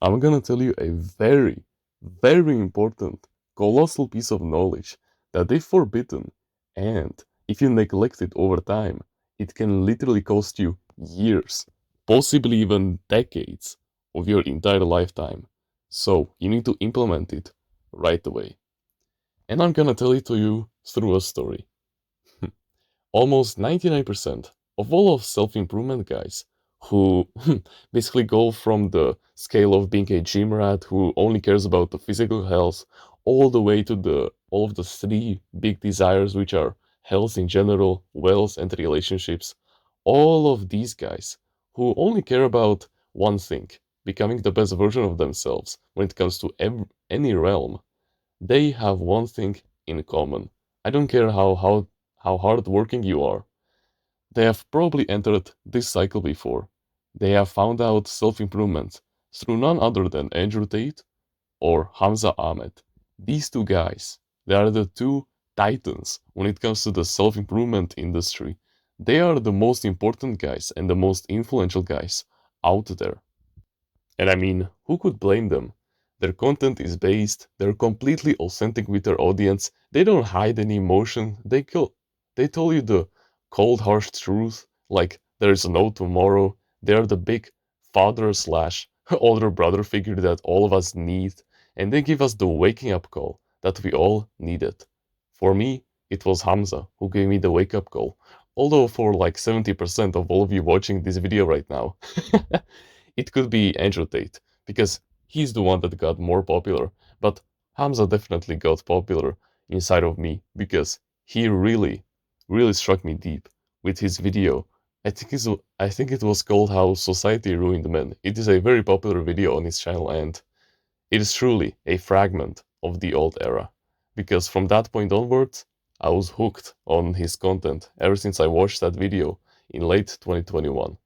I'm gonna tell you a very, very important, colossal piece of knowledge that if forbidden, and if you neglect it over time, it can literally cost you years, possibly even decades of your entire lifetime. So you need to implement it right away. And I'm gonna tell it to you through a story. Almost 99% of all of self-improvement guys who basically go from the scale of being a gym rat who only cares about the physical health all the way to the all of the three big desires, which are health in general, wealth, and relationships. All of these guys who only care about one thing, becoming the best version of themselves when it comes to any realm, they have one thing in common. I don't care how hard working you are. They have probably entered this cycle before. They have found out self-improvement through none other than Andrew Tate or Hamza Ahmed. These two guys, they are the two titans when it comes to the self-improvement industry. They are the most important guys and the most influential guys out there. And I mean, who could blame them? Their content is based, they're completely authentic with their audience, they don't hide any emotion, they tell you the cold harsh truth, like there's no tomorrow. They're the big father slash older brother figure that all of us need, and they give us the waking up call that we all needed. For me, it was Hamza who gave me the wake up call. Although for like 70% of all of you watching this video right now, it could be Andrew Tate, because he's the one that got more popular, but Hamza definitely got popular inside of me because he really, really struck me deep with his video. I think it was called How Society Ruined Men. It is a very popular video on his channel, and it is truly a fragment of the old era. Because from that point onwards, I was hooked on his content ever since I watched that video in late 2021.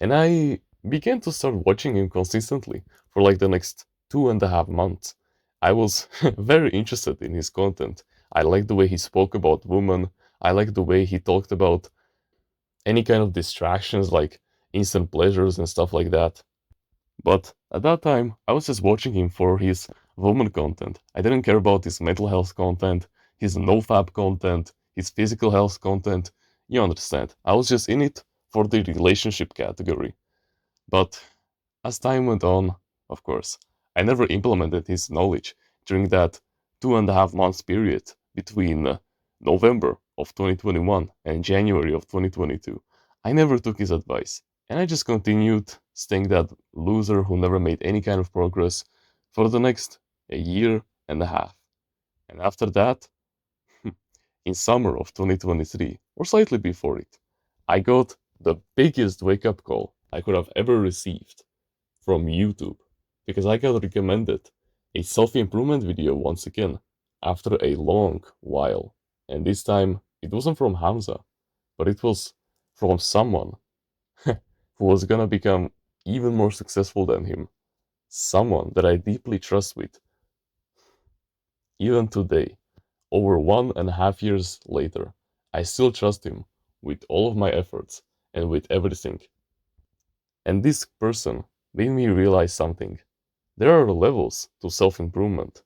And I began to start watching him consistently for like the next 2.5 months. I was very interested in his content. I liked the way he spoke about women. I liked the way he talked about any kind of distractions like instant pleasures and stuff like that. But at that time, I was just watching him for his woman content. I didn't care about his mental health content, his nofap content, his physical health content. You understand. I was just in it for the relationship category. But as time went on, of course, I never implemented his knowledge during that 2.5 months period between November of 2021 and January of 2022. I never took his advice, and I just continued staying that loser who never made any kind of progress for the next a year and a half. And after that, in summer of 2023, or slightly before it, I got the biggest wake up call I could have ever received from YouTube because I got recommended a self improvement video once again after a long while. And this time it wasn't from Hamza, but it was from someone who was gonna become even more successful than him. Someone that I deeply trust with, even today, over 1.5 years later. I still trust him with all of my efforts and with everything. And this person made me realize something. There are levels to self improvement,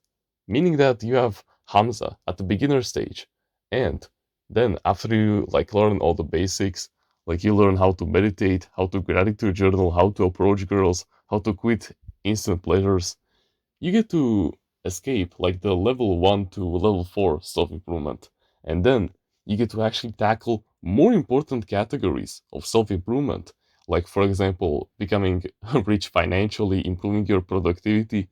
meaning that you have Hamza at the beginner stage, and then after you like learn all the basics, like you learn how to meditate, how to gratitude journal, how to approach girls, how to quit instant pleasures, you get to escape like the level 1 to level 4 self improvement, and then you get to actually tackle more important categories of self improvement, like for example becoming rich financially, improving your productivity,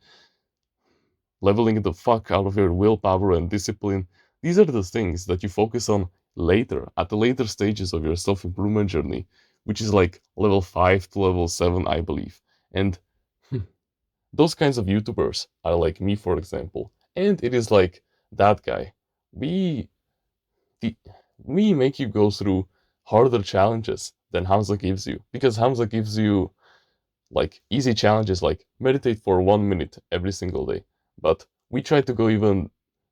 leveling the fuck out of your willpower and discipline. These are the things that you focus on later, at the later stages of your self improvement journey, which is like level 5 to level 7, I believe. And those kinds of YouTubers are like me, for example. And it is like that guy. We the, we make you go through harder challenges than Hamza gives you, because Hamza gives you like easy challenges like meditate for 1 minute every single day. But we try to go even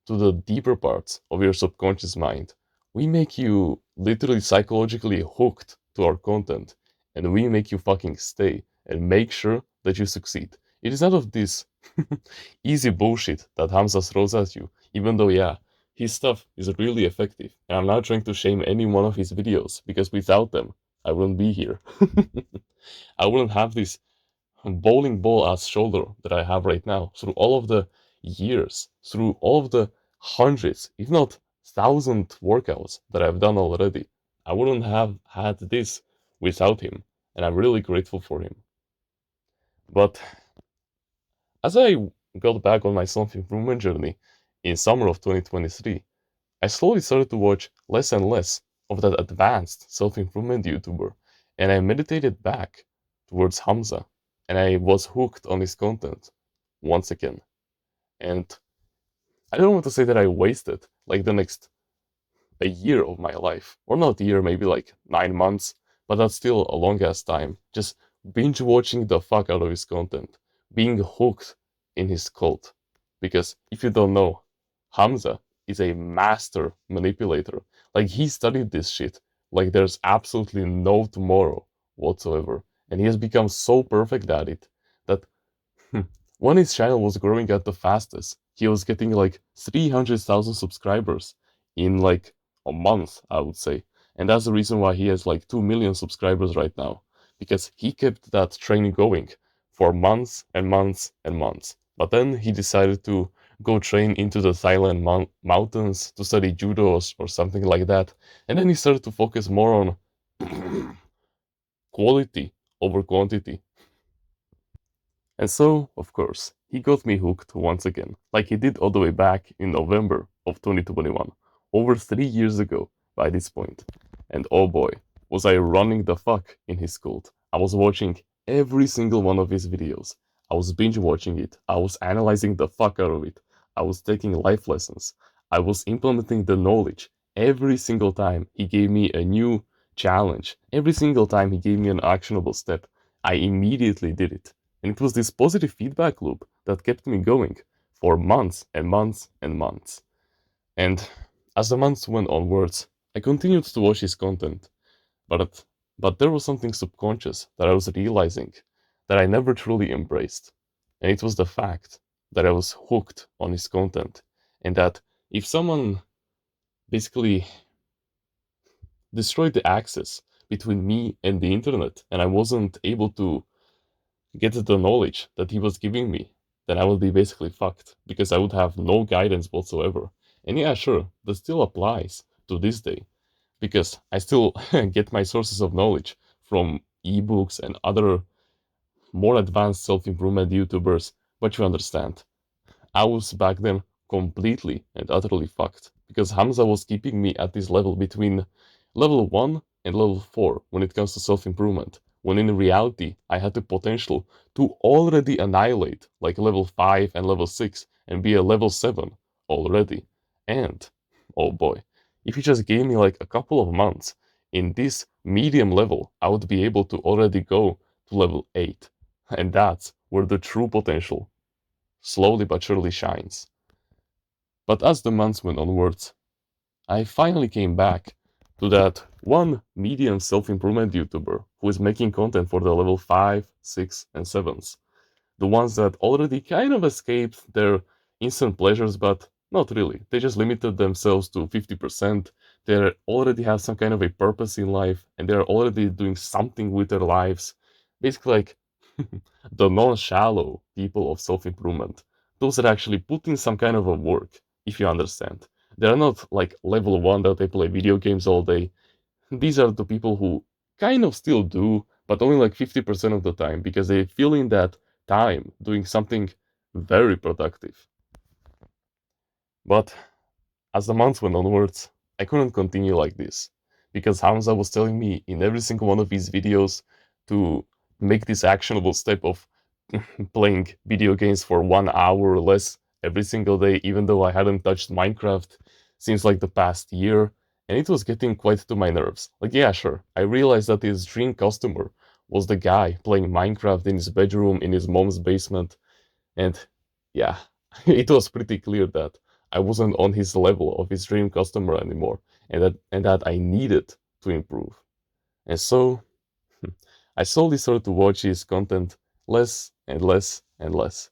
to the deeper parts of your subconscious mind. We make you literally psychologically hooked to our content, and we make you fucking stay and make sure that you succeed. It is none of this easy bullshit that Hamza throws at you, even though, yeah, his stuff is really effective. And I'm not trying to shame any one of his videos, because without them, I wouldn't be here. I wouldn't have this bowling ball ass shoulder that I have right now through all of the years, through all of the hundreds, if not thousand workouts that I've done already. I wouldn't have had this without him, and I'm really grateful for him. But as I got back on my self-improvement journey in summer of 2023, I slowly started to watch less and less of that advanced self-improvement YouTuber, and I meditated back towards Hamza, and I was hooked on his content once again. And I don't want to say that I wasted like the next a year of my life, or not a year, maybe like 9 months, but that's still a long ass time. Just binge watching the fuck out of his content, being hooked in his cult. Because if you don't know, Hamza is a master manipulator. Like he studied this shit like there's absolutely no tomorrow whatsoever. And he has become so perfect at it that when his channel was growing at the fastest, he was getting like 300,000 subscribers in like a month, I would say. And that's the reason why he has like 2 million subscribers right now. Because he kept that train going for months and months and months. But then he decided to go train into the Thailand mountains to study judo or something like that. And then he started to focus more on quality over quantity. And so, of course, he got me hooked once again, like he did all the way back in November of 2021, over 3 years ago by this point. And oh boy, was I running the fuck in his cult. I was watching every single one of his videos. I was binge watching it. I was analyzing the fuck out of it. I was taking life lessons. I was implementing the knowledge. Every single time he gave me a new challenge, every single time he gave me an actionable step, I immediately did it. And it was this positive feedback loop that kept me going for months and months and months. And as the months went onwards, I continued to watch his content, but but there was something subconscious that I was realizing that I never truly embraced. And it was the fact that I was hooked on his content, and that if someone basically destroyed the access between me and the internet, and I wasn't able to get the knowledge that he was giving me, then I would be basically fucked because I would have no guidance whatsoever. And yeah, sure, that still applies to this day because I still get my sources of knowledge from ebooks and other more advanced self improvement YouTubers, but you understand. I was back then completely and utterly fucked because Hamza was keeping me at this level between level 1 and level 4 when it comes to self improvement, when in reality I had the potential to already annihilate like level 5 and level 6 and be a level 7 already. And, oh boy, if you just gave me like a couple of months in this medium level, I would be able to already go to level 8. And that's where the true potential slowly but surely shines. But as the months went onwards, I finally came back to that one medium self improvement YouTuber who is making content for the level 5, 6, and 7s. The ones that already kind of escaped their instant pleasures, but not really. They just limited themselves to 50%. They already have some kind of a purpose in life, and they're already doing something with their lives. Basically, like the non shallow people of self improvement. Those that actually put in some kind of a work, if you understand. They're not like level 1 that they play video games all day. These are the people who kind of still do, but only like 50% of the time because they fill in that time doing something very productive. But as the months went onwards, I couldn't continue like this because Hamza was telling me in every single one of his videos to make this actionable step of playing video games for 1 hour or less every single day, even though I hadn't touched Minecraft since like the past year, and it was getting quite to my nerves. Like, yeah, sure, I realized that his dream customer was the guy playing Minecraft in his bedroom in his mom's basement, and yeah, it was pretty clear that I wasn't on his level of his dream customer anymore, and that I needed to improve. And so I slowly started to watch his content less and less and less.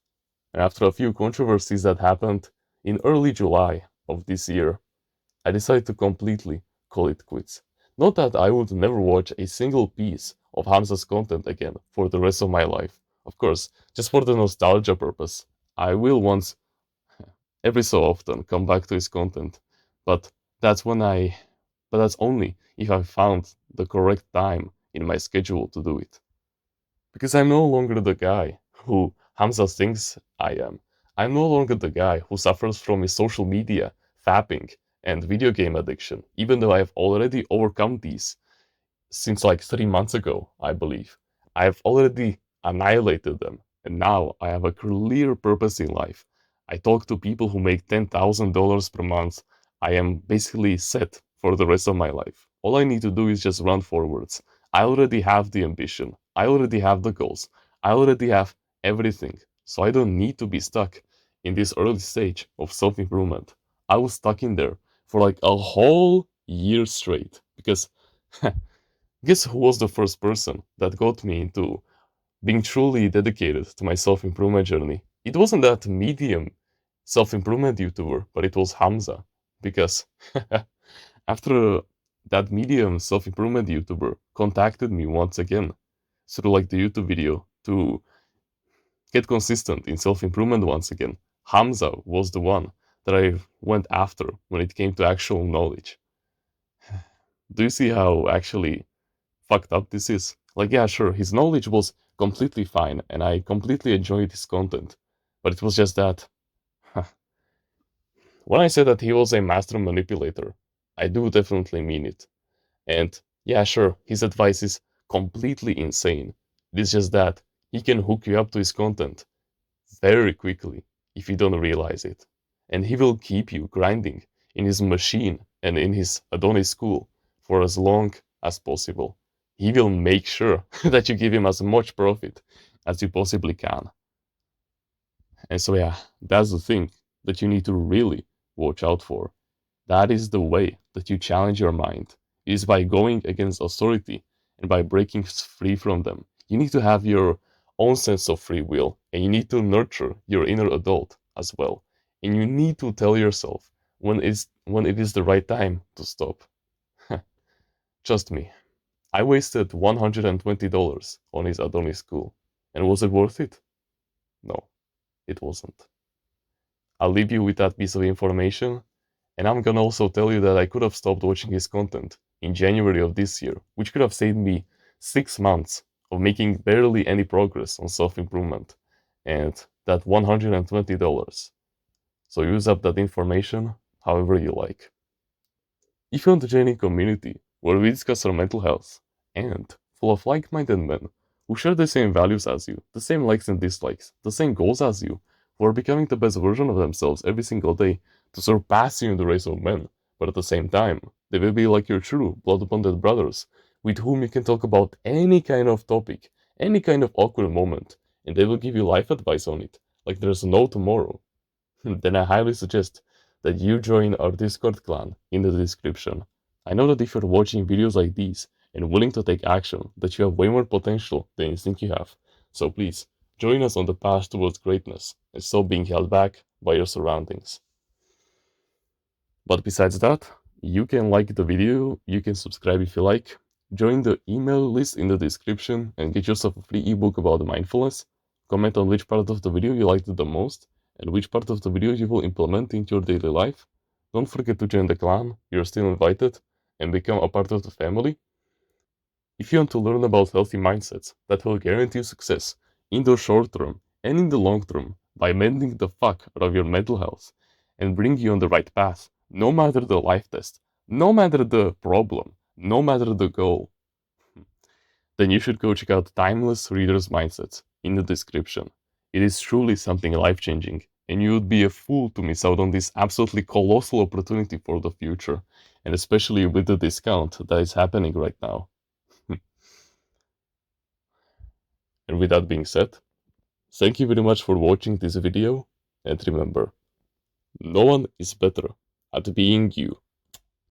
And after a few controversies that happened in early July of this year, I decided to completely call it quits. Not that I would never watch a single piece of Hamza's content again for the rest of my life. Of course, just for the nostalgia purpose, I will once, every so often, come back to his content. But that's when I, but that's only if I found the correct time in my schedule to do it. Because I'm no longer the guy who Hamza thinks I am. I'm no longer the guy who suffers from his social media, fapping, and video game addiction, even though I have already overcome these since like 3 months ago, I believe. I've already annihilated them, and now I have a clear purpose in life. I talk to people who make $10,000 per month. I am basically set for the rest of my life. All I need to do is just run forwards. I already have the ambition. I already have the goals. I already have everything. So I don't need to be stuck in this early stage of self improvement. I was stuck in there for like a whole year straight because guess who was the first person that got me into being truly dedicated to my self improvement journey? It wasn't that medium self improvement YouTuber, but it was Hamza. Because after that medium self improvement YouTuber contacted me once again through like the YouTube video to get consistent in self improvement once again, Hamza was the one that I went after when it came to actual knowledge. Do you see how actually fucked up this is? Like, yeah, sure, his knowledge was completely fine, and I completely enjoyed his content. But it was just that, when I said that he was a master manipulator, I do definitely mean it. And yeah, sure, his advice is completely insane. It's just that he can hook you up to his content very quickly if you don't realize it. And he will keep you grinding in his machine and in his Adonis school for as long as possible. He will make sure that you give him as much profit as you possibly can. And so, yeah, that's the thing that you need to really watch out for. That is the way that you challenge your mind. It is by going against authority and by breaking free from them. You need to have your own sense of free will, and you need to nurture your inner adult as well. And you need to tell yourself when it is the right time to stop. Trust me, I wasted $120 on his Adonis school. And was it worth it? No, it wasn't. I'll leave you with that piece of information. And I'm gonna also tell you that I could have stopped watching his content in January of this year, which could have saved me 6 months of making barely any progress on self improvement. And that $120. So use up that information however you like. If you want to join a community where we discuss our mental health and full of like minded men who share the same values as you, the same likes and dislikes, the same goals as you, who are becoming the best version of themselves every single day to surpass you in the race of men, but at the same time, they will be like your true blood bonded brothers with whom you can talk about any kind of topic, any kind of awkward moment, and they will give you life advice on it, like there's no tomorrow. Then I highly suggest that you join our Discord clan in the description. I know that if you're watching videos like these and willing to take action, that you have way more potential than you think you have. So please, join us on the path towards greatness and stop being held back by your surroundings. But besides that, you can like the video, you can subscribe if you like, join the email list in the description and get yourself a free ebook about mindfulness, comment on which part of the video you liked the most, and which part of the video you will implement into your daily life. Don't forget to join the clan, you're still invited, and become a part of the family. If you want to learn about healthy mindsets that will guarantee you success in the short term and in the long term by mending the fuck out of your mental health and bring you on the right path, no matter the life test, no matter the problem, no matter the goal, then you should go check out Timeless Reader's Mindsets in the description. It is truly something life changing, and you would be a fool to miss out on this absolutely colossal opportunity for the future, and especially with the discount that is happening right now. And with that being said, thank you very much for watching this video, and remember, no one is better at being you